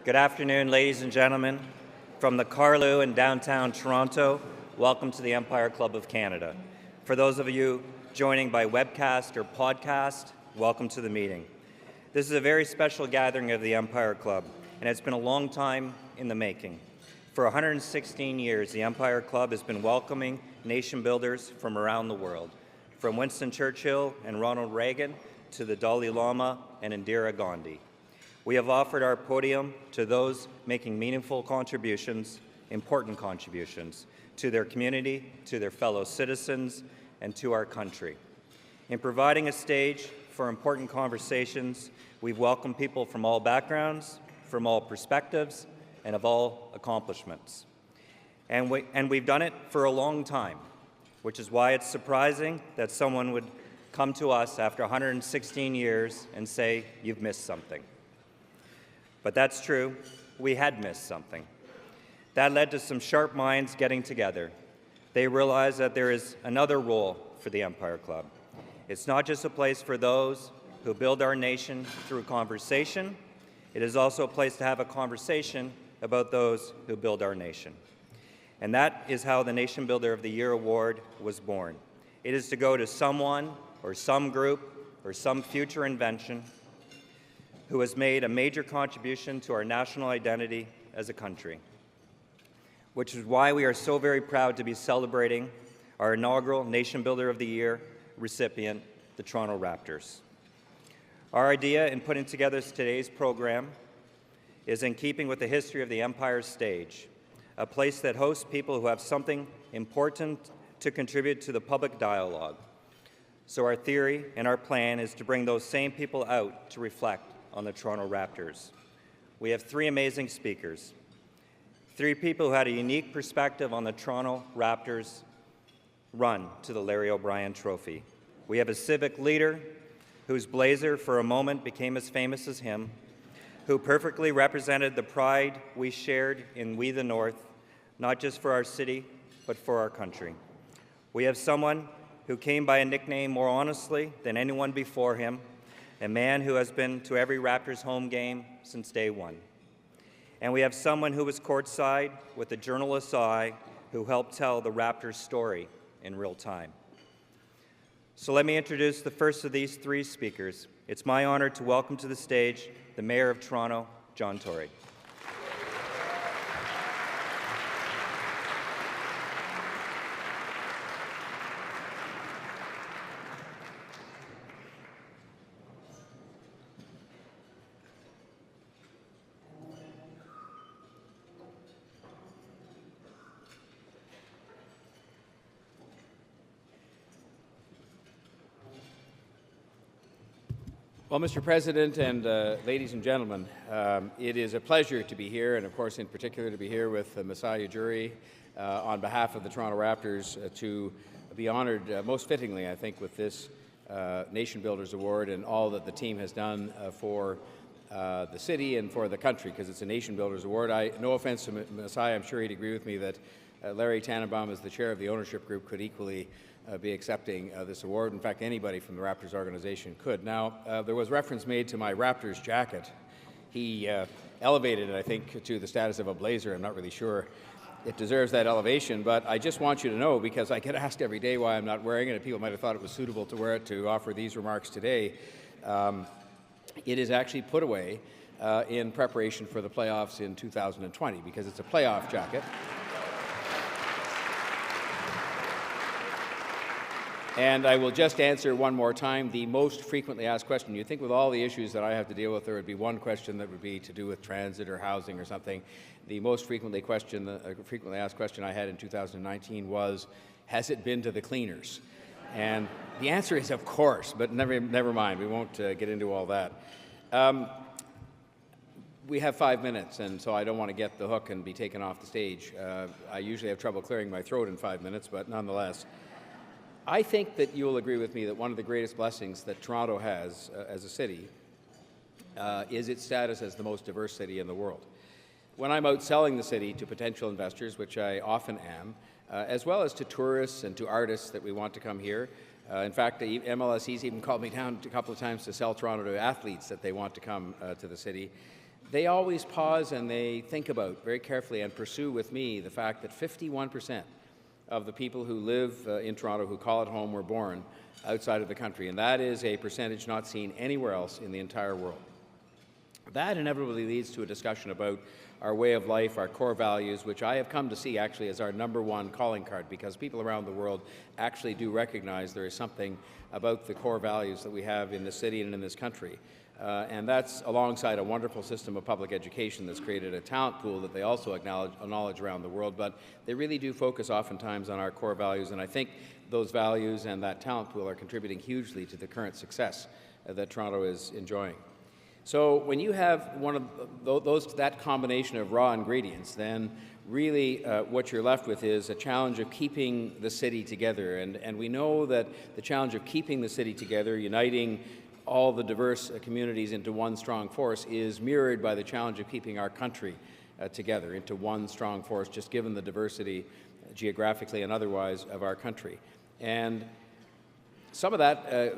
Good afternoon, ladies and gentlemen. From the Carlew in downtown Toronto, welcome to the Empire Club of Canada. For those of you joining by webcast or podcast, welcome to the meeting. This is a very special gathering of the Empire Club, and it's been a long time in the making. For 116 years, the Empire Club has been welcoming nation builders from around the world, from Winston Churchill and Ronald Reagan to the Dalai Lama and Indira Gandhi. We have offered our podium to those making meaningful contributions, important contributions, to their community, to their fellow citizens, and to our country. In providing a stage for important conversations, we've welcomed people from all backgrounds, from all perspectives, and of all accomplishments. And we've done it for a long time, which is why it's surprising that someone would come to us after 116 years and say, "You've missed something." But that's true. We had missed something. That led to some sharp minds getting together. They realized that there is another role for the Empire Club. It's not just a place for those who build our nation through conversation. It is also a place to have a conversation about those who build our nation. And that is how the Nation Builder of the Year Award was born. It is to go to someone or some group or some future invention who has made a major contribution to our national identity as a country, which is why we are so very proud to be celebrating our inaugural Nation Builder of the Year recipient, the Toronto Raptors. Our idea in putting together today's program is in keeping with the history of the Empire stage, a place that hosts people who have something important to contribute to the public dialogue. So our theory and our plan is to bring those same people out to reflect on the Toronto Raptors. We have three amazing speakers, three people who had a unique perspective on the Toronto Raptors' run to the Larry O'Brien Trophy. We have a civic leader whose blazer for a moment became as famous as him, who perfectly represented the pride we shared in We the North, not just for our city, but for our country. We have someone who came by a nickname more honestly than anyone before him, a man who has been to every Raptors home game since day one. And we have someone who was courtside with a journalist's eye who helped tell the Raptors story in real time. So let me introduce the first of these three speakers. It's my honor to welcome to the stage the Mayor of Toronto, John Tory. Well, Mr. President and ladies and gentlemen, it is a pleasure to be here, and of course in particular to be here with Masai Ujiri on behalf of the Toronto Raptors to be honored most fittingly, I think, with this Nation Builders Award and all that the team has done for the city and for the country, because it's a Nation Builders Award. No offense to Masai, I'm sure he'd agree with me that Larry Tannenbaum, as the chair of the ownership group, could equally be accepting this award. In fact, anybody from the Raptors organization could. Now, there was reference made to my Raptors jacket. He elevated it, I think, to the status of a blazer. I'm not really sure it deserves that elevation, but I just want you to know, because I get asked every day why I'm not wearing it, and people might have thought it was suitable to wear it to offer these remarks today. It is actually put away in preparation for the playoffs in 2020, because it's a playoff jacket. And I will just answer one more time the most frequently asked question. You'd think with all the issues that I have to deal with, there would be one question that would be to do with transit or housing or something. The most frequently asked question I had in 2019 was, has it been to the cleaners? And the answer is, of course, but never mind. We won't get into all that. We have 5 minutes, and so I don't want to get the hook and be taken off the stage. I usually have trouble clearing my throat in 5 minutes, but nonetheless, I think that you'll agree with me that one of the greatest blessings that Toronto has as a city is its status as the most diverse city in the world. When I'm out selling the city to potential investors, which I often am, as well as to tourists and to artists that we want to come here, in fact, the MLSE's even called me down a couple of times to sell Toronto to athletes that they want to come to the city. they always pause and they think about very carefully and pursue with me the fact that 51% of the people who live in Toronto, who call it home, were born outside of the country, and that is a percentage not seen anywhere else in the entire world. That inevitably leads to a discussion about our way of life, our core values, which I have come to see actually as our #1 calling card, because people around the world actually do recognize there is something about the core values that we have in this city and in this country. And that's alongside a wonderful system of public education that's created a talent pool that they also acknowledge around the world. But they really do focus oftentimes on our core values, and I think those values and that talent pool are contributing hugely to the current success that Toronto is enjoying. So when you have one of that combination of raw ingredients, then really what you're left with is a challenge of keeping the city together. And we know that the challenge of keeping the city together, uniting all the diverse communities into one strong force, is mirrored by the challenge of keeping our country together into one strong force, just given the diversity geographically and otherwise of our country. And some of that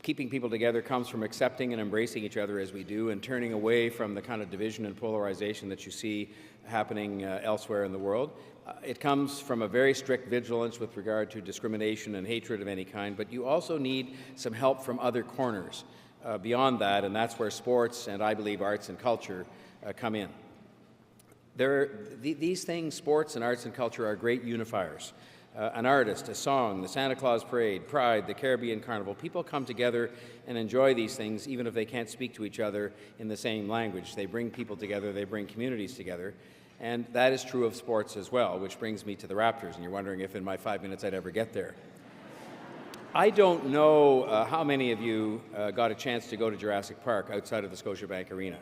keeping people together comes from accepting and embracing each other as we do, and turning away from the kind of division and polarization that you see happening elsewhere in the world. It comes from a very strict vigilance with regard to discrimination and hatred of any kind, but you also need some help from other corners beyond that, and that's where sports and, I believe, arts and culture come in. These things, sports and arts and culture, are great unifiers. An artist, a song, the Santa Claus Parade, Pride, the Caribbean Carnival. People come together and enjoy these things even if they can't speak to each other in the same language. They bring people together, they bring communities together. And that is true of sports as well, which brings me to the Raptors, and you're wondering if in my 5 minutes I'd ever get there. I don't know how many of you got a chance to go to Jurassic Park outside of the Scotiabank Arena.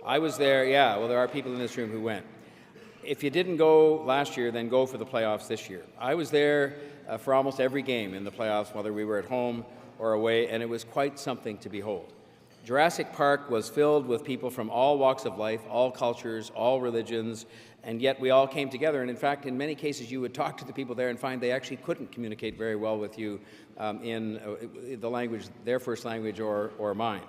I was there, yeah, well, there are people in this room who went. If you didn't go last year, then go for the playoffs this year. I was there for almost every game in the playoffs, whether we were at home or away, and it was quite something to behold. Jurassic Park was filled with people from all walks of life, all cultures, all religions, and yet we all came together. And in fact, in many cases, you would talk to the people there and find they actually couldn't communicate very well with you in the language, their first language or mine.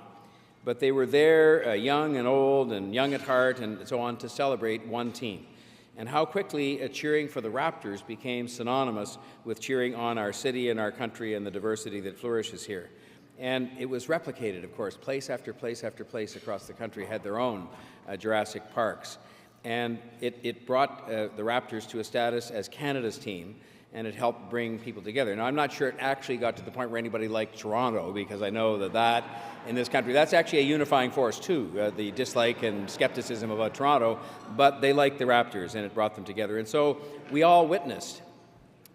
But they were there, young and old and young at heart and so on, to celebrate one team. And how quickly cheering for the Raptors became synonymous with cheering on our city and our country and the diversity that flourishes here. And it was replicated, of course. Place after place after place across the country had their own Jurassic Parks. And it brought the Raptors to a status as Canada's team, and it helped bring people together. Now, I'm not sure it actually got to the point where anybody liked Toronto, because I know that in this country, that's actually a unifying force too, the dislike and skepticism about Toronto, but they liked the Raptors, and it brought them together. And so we all witnessed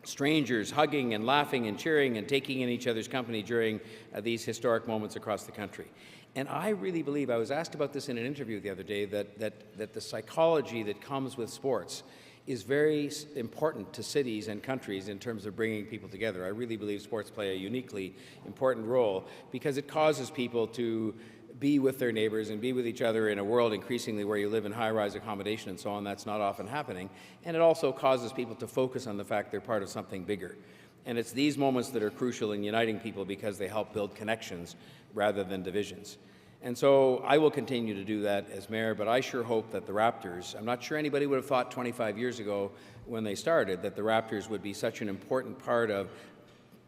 strangers hugging and laughing and cheering and taking in each other's company during these historic moments across the country. And I really believe, I was asked about this in an interview the other day, that the psychology that comes with sports is very important to cities and countries in terms of bringing people together. I really believe sports play a uniquely important role because it causes people to be with their neighbors and be with each other in a world increasingly where you live in high-rise accommodation and so on. That's not often happening. And it also causes people to focus on the fact they're part of something bigger. And it's these moments that are crucial in uniting people because they help build connections rather than divisions. And so I will continue to do that as mayor, but I sure hope that the Raptors, I'm not sure anybody would have thought 25 years ago when they started that the Raptors would be such an important part of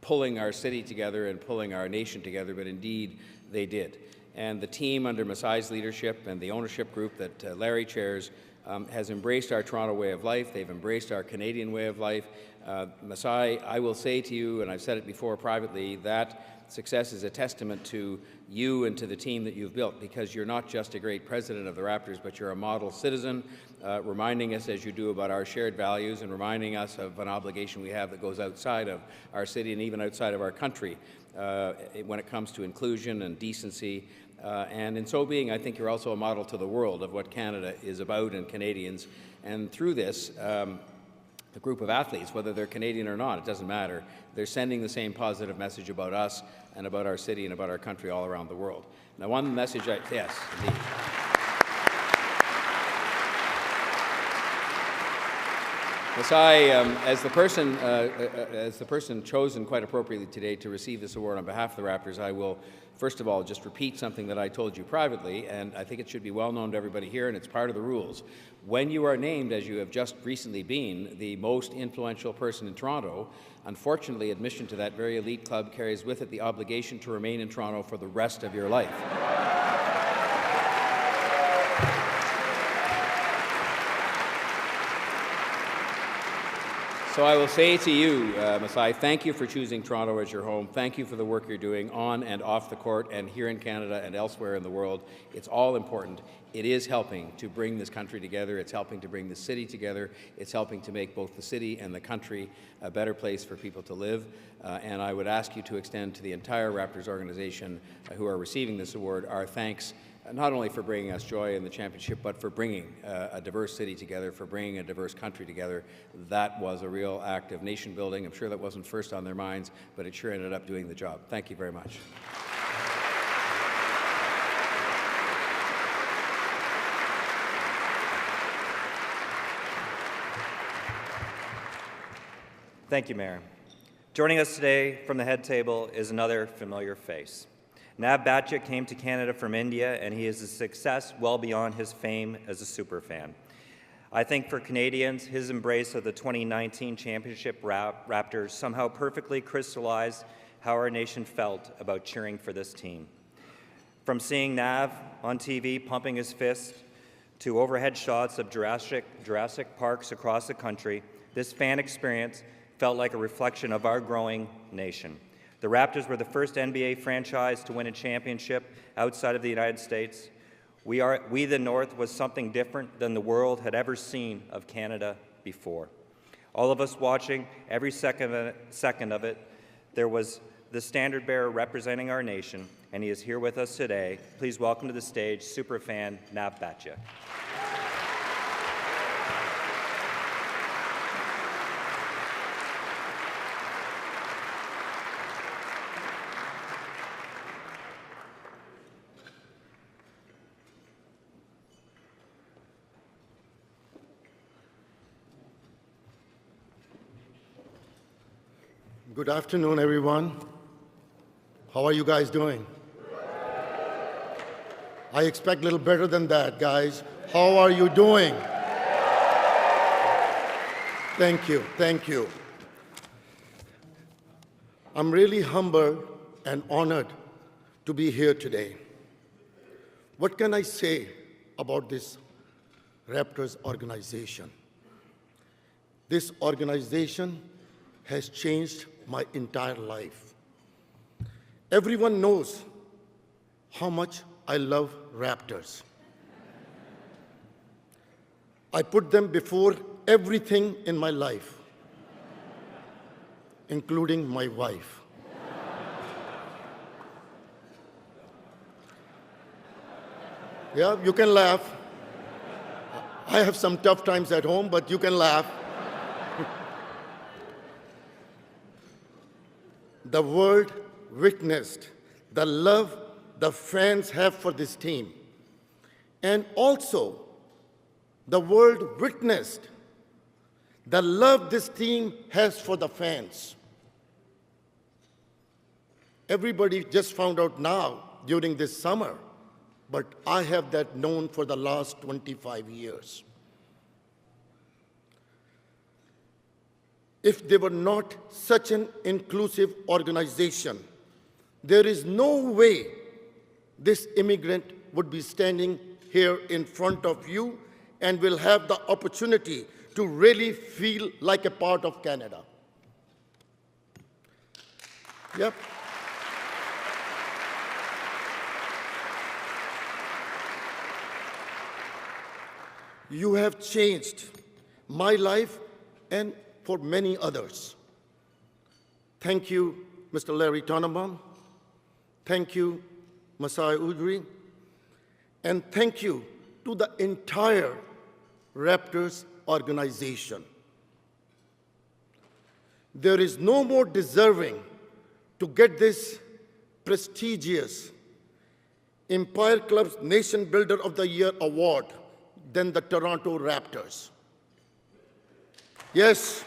pulling our city together and pulling our nation together, but indeed they did. And the team under Masai's leadership and the ownership group that Larry chairs has embraced our Toronto way of life. They've embraced our Canadian way of life. Masai, I will say to you, and I've said it before privately, that success is a testament to you and to the team that you've built, because you're not just a great president of the Raptors, but you're a model citizen, reminding us as you do about our shared values and reminding us of an obligation we have that goes outside of our city and even outside of our country when it comes to inclusion and decency. And in so being, I think you're also a model to the world of what Canada is about and Canadians. And through this, the group of athletes, whether they're Canadian or not, it doesn't matter. They're sending the same positive message about us and about our city and about our country all around the world. Now, one message yes, indeed. Masai, as the person chosen quite appropriately today to receive this award on behalf of the Raptors, I will first of all just repeat something that I told you privately, and I think it should be well known to everybody here, and it's part of the rules. When you are named, as you have just recently been, the most influential person in Toronto, unfortunately, admission to that very elite club carries with it the obligation to remain in Toronto for the rest of your life. So I will say to you, Masai, thank you for choosing Toronto as your home. Thank you for the work you're doing on and off the court and here in Canada and elsewhere in the world. It's all important. It is helping to bring this country together. It's helping to bring the city together. It's helping to make both the city and the country a better place for people to live. And I would ask you to extend to the entire Raptors organization who are receiving this award our thanks, not only for bringing us joy in the championship, but for bringing a diverse city together, for bringing a diverse country together. That was a real act of nation building. I'm sure that wasn't first on their minds, but it sure ended up doing the job. Thank you very much. Thank you, Mayor. Joining us today from the head table is another familiar face. Nav Bhatia came to Canada from India, and he is a success well beyond his fame as a superfan. I think for Canadians, his embrace of the 2019 championship Raptors somehow perfectly crystallized how our nation felt about cheering for this team. From seeing Nav on TV pumping his fist to overhead shots of Jurassic Parks across the country, this fan experience felt like a reflection of our growing nation. The Raptors were the first NBA franchise to win a championship outside of the United States. We the North was something different than the world had ever seen of Canada before. All of us watching every second of it, there was the standard bearer representing our nation, and he is here with us today. Please welcome to the stage superfan Nav Bhatia. Good afternoon, everyone. How are you guys doing? I expect a little better than that, guys. How are you doing? Thank you, thank you. I'm really humbled and honored to be here today. What can I say about this Raptors organization? This organization has changed my entire life. Everyone knows how much I love Raptors. I put them before everything in my life, including my wife. Yeah, you can laugh. I have some tough times at home, but you can laugh. The world witnessed the love the fans have for this team. And also, the world witnessed the love this team has for the fans. Everybody just found out now during this summer, but I have that known for the last 25 years. If they were not such an inclusive organization, there is no way this immigrant would be standing here in front of you and will have the opportunity to really feel like a part of Canada. Yep. You have changed my life and for many others. Thank you, Mr. Larry Tannenbaum. Thank you, Masai Ujiri. And thank you to the entire Raptors organization. There is no more deserving to get this prestigious Empire Club's Nation Builder of the Year award than the Toronto Raptors. Yes.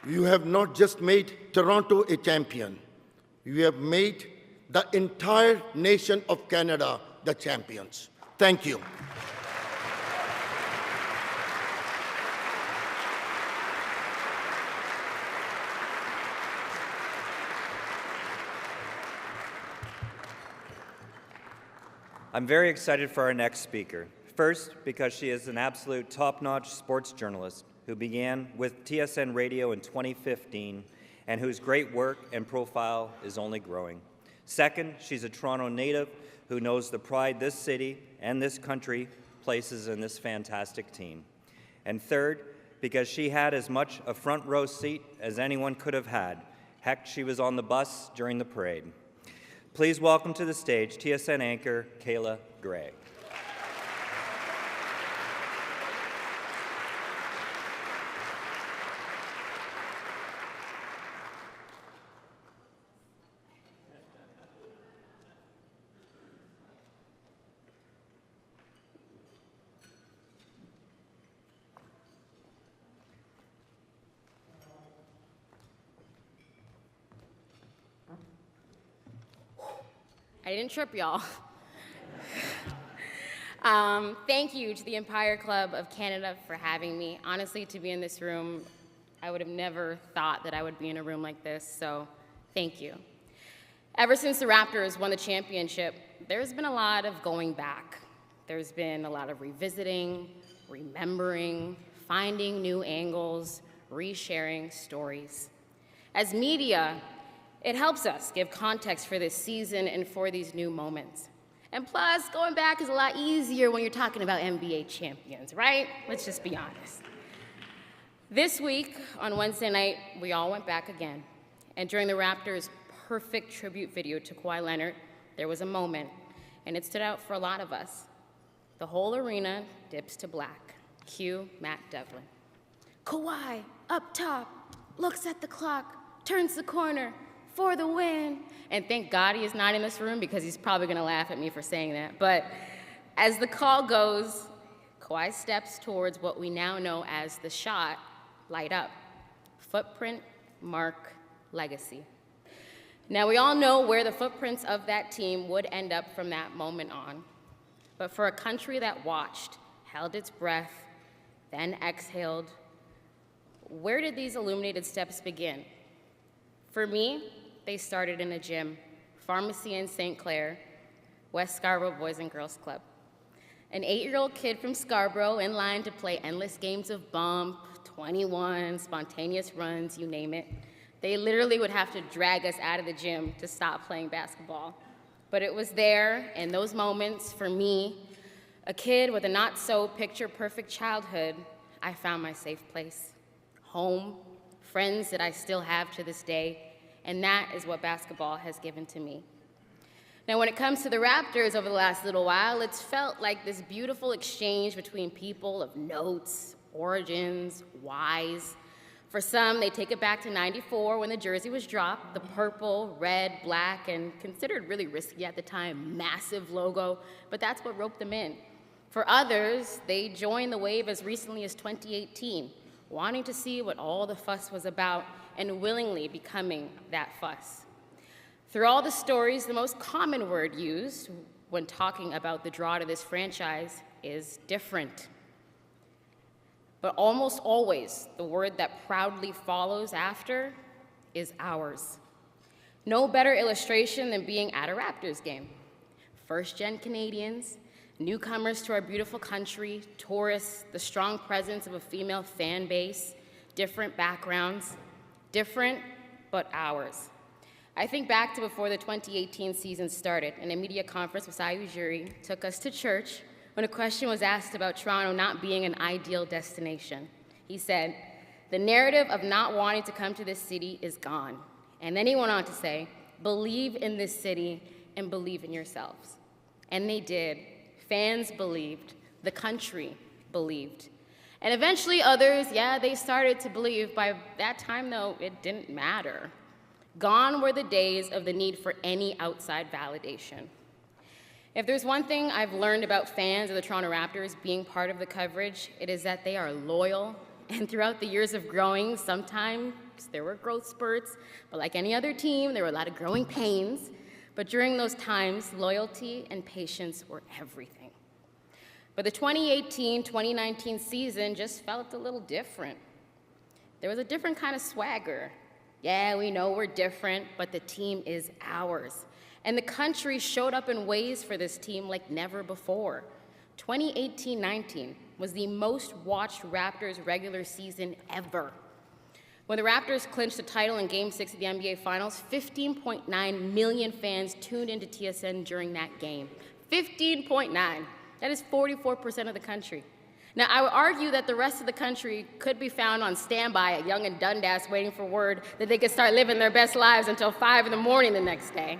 You have not just made Toronto a champion, you have made the entire nation of Canada the champions. Thank you. I'm very excited for our next speaker. First, because she is an absolute top-notch sports journalist who began with TSN Radio in 2015 and whose great work and profile is only growing. Second, she's a Toronto native who knows the pride this city and this country places in this fantastic team. And third, because she had as much a front row seat as anyone could have had. Heck, she was on the bus during the parade. Please welcome to the stage TSN anchor Kayla Gray. I didn't trip, y'all. Thank you to the Empire Club of Canada for having me. Honestly, to be in this room, I would have never thought that I would be in a room like this, so thank you. Ever since the Raptors won the championship, there's been a lot of going back. There's been a lot of revisiting, remembering, finding new angles, resharing stories. As media, it helps us give context for this season and for these new moments. And plus, going back is a lot easier when you're talking about NBA champions, right? Let's just be honest. This week, on Wednesday night, we all went back again. And during the Raptors' perfect tribute video to Kawhi Leonard, there was a moment, and it stood out for a lot of us. The whole arena dips to black. Cue Matt Devlin. Kawhi, up top, looks at the clock, turns the corner, for the win. And thank God he is not in this room because he's probably gonna laugh at me for saying that. But as the call goes, Kawhi steps towards what we now know as the shot, light up. Footprint, mark, legacy. Now we all know where the footprints of that team would end up from that moment on. But for a country that watched, held its breath, then exhaled, where did these illuminated steps begin? For me, they started in a gym, pharmacy in St. Clair, West Scarborough Boys and Girls Club. An 8-year-old kid from Scarborough in line to play endless games of bump, 21, spontaneous runs, you name it. They literally would have to drag us out of the gym to stop playing basketball. But it was there, in those moments, for me, a kid with a not-so-picture-perfect childhood, I found my safe place. Home, friends that I still have to this day, and that is what basketball has given to me. Now, when it comes to the Raptors over the last little while, it's felt like this beautiful exchange between people of notes, origins, whys. For some, they take it back to '94 when the jersey was dropped, the purple, red, black, and considered really risky at the time, massive logo, but that's what roped them in. For others, they joined the wave as recently as 2018, wanting to see what all the fuss was about and willingly becoming that fuss. Through all the stories, the most common word used when talking about the draw to this franchise is different. But almost always, the word that proudly follows after is ours. No better illustration than being at a Raptors game. First-gen Canadians, newcomers to our beautiful country, tourists, the strong presence of a female fan base, different backgrounds, different, but ours. I think back to before the 2018 season started, and a media conference with Masai Ujiri took us to church when a question was asked about Toronto not being an ideal destination. He said, "The narrative of not wanting to come to this city is gone." And then he went on to say, "Believe in this city and believe in yourselves." And they did. Fans believed. The country believed. And eventually others, they started to believe. By that time, though, it didn't matter. Gone were the days of the need for any outside validation. If there's one thing I've learned about fans of the Toronto Raptors being part of the coverage, it is that they are loyal. And throughout the years of growing, sometimes there were growth spurts, but like any other team, there were a lot of growing pains. But during those times, loyalty and patience were everything. But the 2018-2019 season just felt a little different. There was a different kind of swagger. Yeah, we know we're different, but the team is ours. And the country showed up in ways for this team like never before. 2018-19 was the most watched Raptors regular season ever. When the Raptors clinched the title in Game 6 of the NBA Finals, 15.9 million fans tuned into TSN during that game. 15.9. That is 44% of the country. Now, I would argue that the rest of the country could be found on standby at Yonge and Dundas waiting for word that they could start living their best lives until 5 in the morning the next day.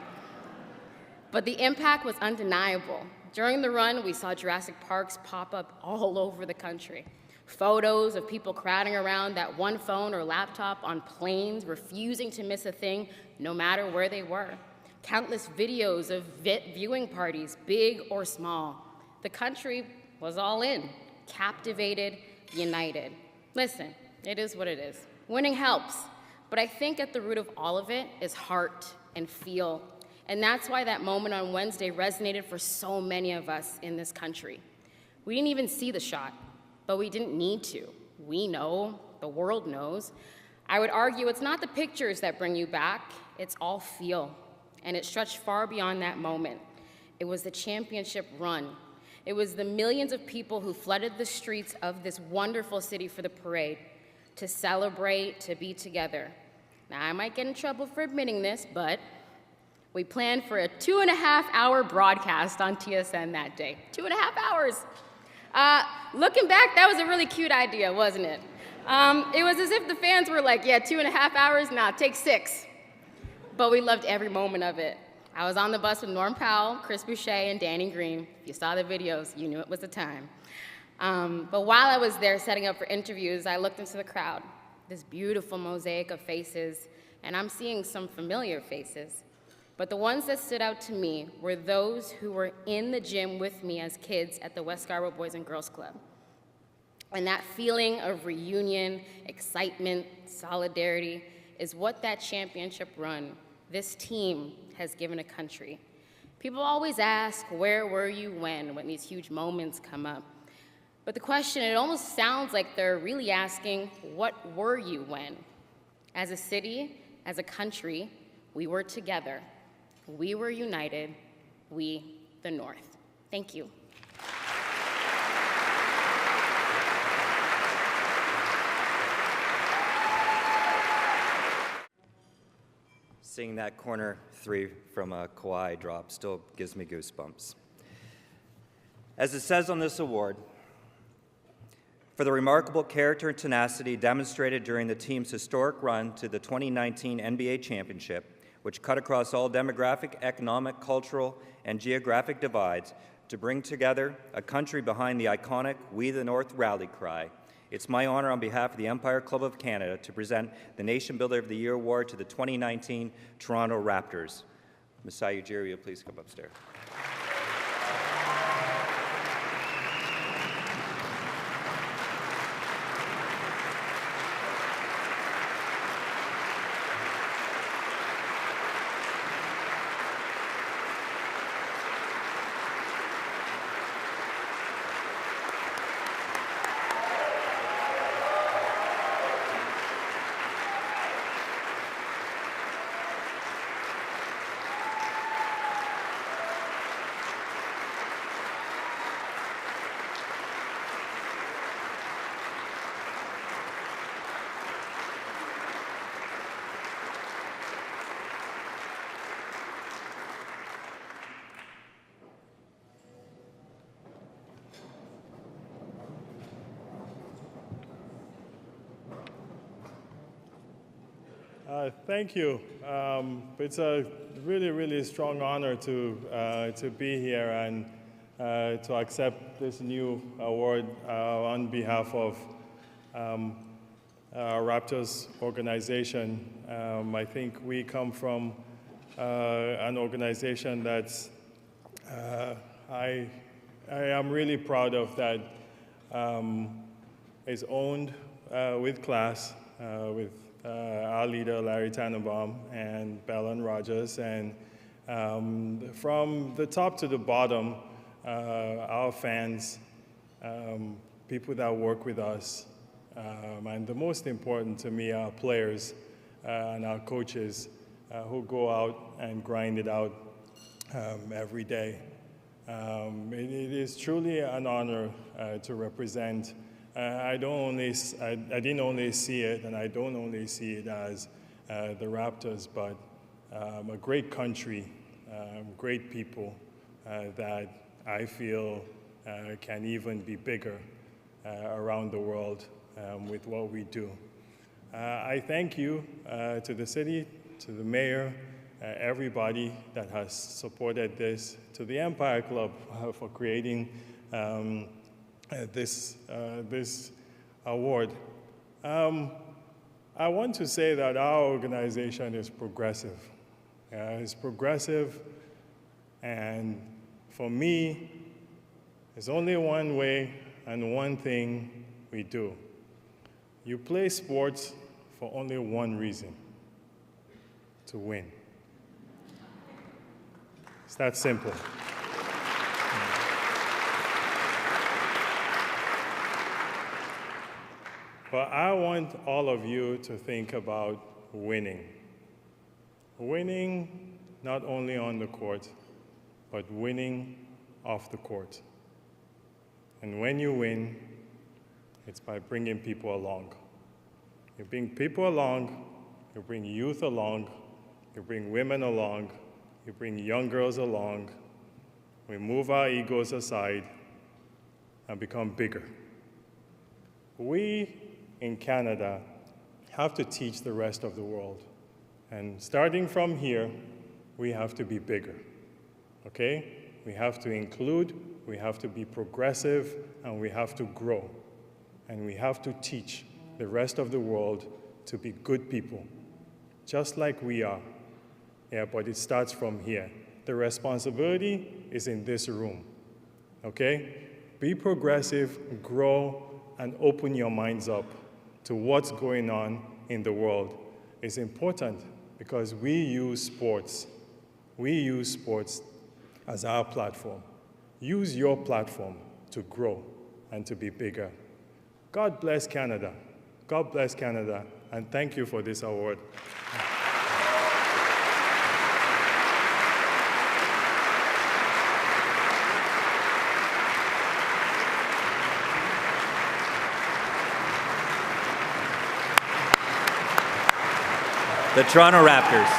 But the impact was undeniable. During the run, we saw Jurassic Parks pop up all over the country. Photos of people crowding around that one phone or laptop on planes, refusing to miss a thing, no matter where they were. Countless videos of viewing parties, big or small. The country was all in, captivated, united. Listen, it is what it is. Winning helps, but I think at the root of all of it is heart and feel. And that's why that moment on Wednesday resonated for so many of us in this country. We didn't even see the shot, but we didn't need to. We know, the world knows. I would argue it's not the pictures that bring you back, it's all feel. And it stretched far beyond that moment. It was the championship run. It was the millions of people who flooded the streets of this wonderful city for the parade, to celebrate, to be together. Now, I might get in trouble for admitting this, but we planned for a 2.5-hour broadcast on TSN that day. 2.5 hours. Looking back, that was a really cute idea, wasn't it? It was as if the fans were like, yeah, 2.5 hours? Nah, take 6. But we loved every moment of it. I was on the bus with Norm Powell, Chris Boucher, and Danny Green. If you saw the videos, you knew it was the time. But while I was there setting up for interviews, I looked into the crowd, this beautiful mosaic of faces, and I'm seeing some familiar faces. But the ones that stood out to me were those who were in the gym with me as kids at the West Scarborough Boys and Girls Club. And that feeling of reunion, excitement, solidarity is what that championship run, this team, has given a country. People always ask, where were you when these huge moments come up? But the question, it almost sounds like they're really asking, what were you when? As a city, as a country, we were together. We were united, we, the North. Thank you. Seeing that corner 3 from a Kawhi drop still gives me goosebumps. As it says on this award, for the remarkable character and tenacity demonstrated during the team's historic run to the 2019 NBA Championship, which cut across all demographic, economic, cultural, and geographic divides to bring together a country behind the iconic We the North rally cry. It's my honor on behalf of the Empire Club of Canada to present the Nation Builder of the Year Award to the 2019 Toronto Raptors. Masai Ujiri, will you please come upstairs? Thank you. It's a really, really strong honor to be here and to accept this new award on behalf of our Raptors organization. I think we come from an organization that's I am really proud of that. It's owned with class, with our leader, Larry Tannenbaum, and Bellon Rogers. And from the top to the bottom, our fans, people that work with us, and the most important to me, our players and our coaches who go out and grind it out every day. It is truly an honor to represent. I didn't only see it, and I don't only see it as the Raptors, but a great country, great people that I feel can even be bigger around the world with what we do. I thank you to the city, to the mayor, everybody that has supported this, to the Empire Club for creating this award. I want to say that our organization is progressive. It's progressive, and for me, there's only one way and one thing we do. You play sports for only one reason: to win. It's that simple. But I want all of you to think about winning. Winning not only on the court, but winning off the court. And when you win, it's by bringing people along. You bring people along, you bring youth along, you bring women along, you bring young girls along. We move our egos aside and become bigger. We in Canada have to teach the rest of the world. And starting from here, we have to be bigger, okay? We have to include, we have to be progressive, and we have to grow. And we have to teach the rest of the world to be good people, just like we are. Yeah, but it starts from here. The responsibility is in this room, okay? Be progressive, grow, and open your minds up to what's going on in the world. It's important because we use sports. We use sports as our platform. Use your platform to grow and to be bigger. God bless Canada. God bless Canada, and thank you for this award. The Toronto Raptors.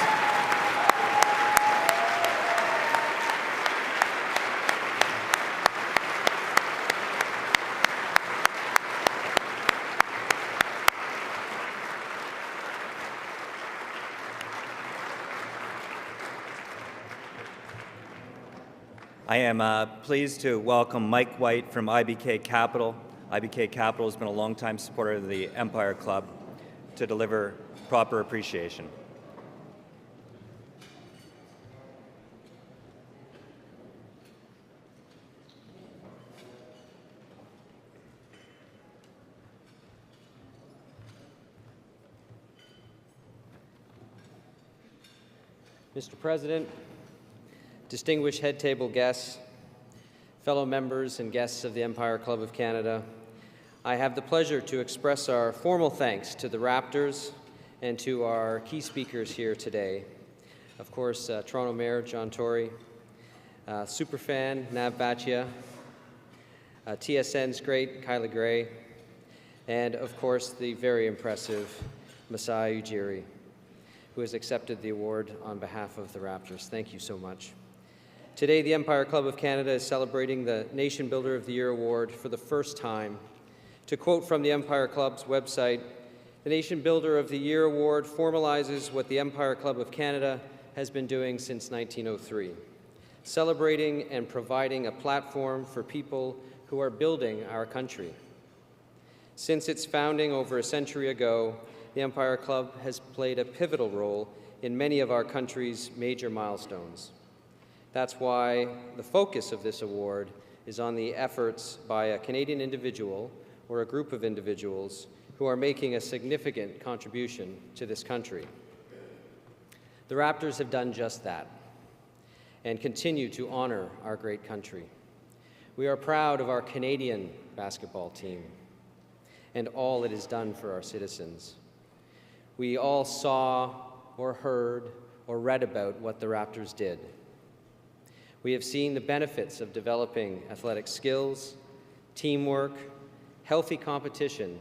I am pleased to welcome Mike White from IBK Capital. IBK Capital has been a longtime supporter of the Empire Club to deliver proper appreciation. Mr. President, distinguished head table guests, fellow members and guests of the Empire Club of Canada, I have the pleasure to express our formal thanks to the Raptors and to our key speakers here today. Of course, Toronto Mayor John Tory, superfan Nav Bhatia, TSN's great Kyla Gray, and of course the very impressive Masai Ujiri, who has accepted the award on behalf of the Raptors. Thank you so much. Today, the Empire Club of Canada is celebrating the Nation Builder of the Year award for the first time. To quote from the Empire Club's website, the Nation Builder of the Year award formalizes what the Empire Club of Canada has been doing since 1903, celebrating and providing a platform for people who are building our country. Since its founding over a century ago, the Empire Club has played a pivotal role in many of our country's major milestones. That's why the focus of this award is on the efforts by a Canadian individual or a group of individuals who are making a significant contribution to this country. The Raptors have done just that and continue to honor our great country. We are proud of our Canadian basketball team and all it has done for our citizens. We all saw or heard or read about what the Raptors did. We have seen the benefits of developing athletic skills, teamwork, healthy competition,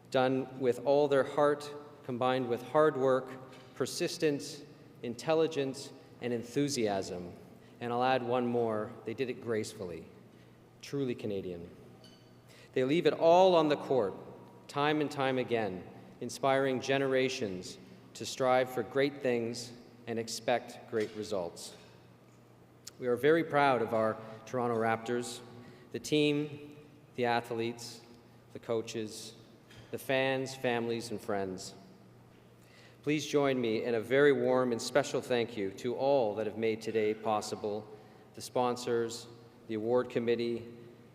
done with all their heart, combined with hard work, persistence, intelligence, and enthusiasm. And I'll add one more, they did it gracefully, truly Canadian. They leave it all on the court, time and time again, inspiring generations to strive for great things and expect great results. We are very proud of our Toronto Raptors, the team, the athletes, the coaches, the fans, families, and friends. Please join me in a very warm and special thank you to all that have made today possible, the sponsors, the award committee,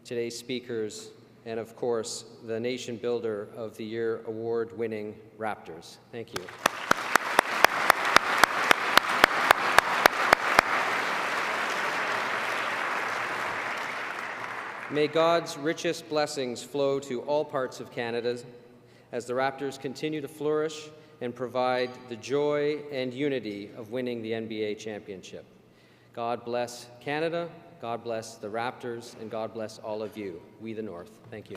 today's speakers, and of course, the Nation Builder of the Year award-winning Raptors. Thank you. May God's richest blessings flow to all parts of Canada as the Raptors continue to flourish and provide the joy and unity of winning the NBA championship. God bless Canada, God bless the Raptors, and God bless all of you, we the North. Thank you.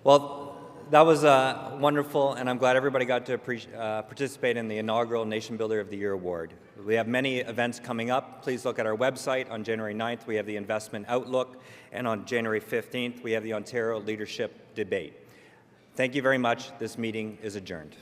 Well, that was wonderful, and I'm glad everybody got to participate in the inaugural Nation Builder of the Year Award. We have many events coming up. Please look at our website. On January 9th, we have the Investment Outlook, and on January 15th, we have the Ontario Leadership Debate. Thank you very much. This meeting is adjourned.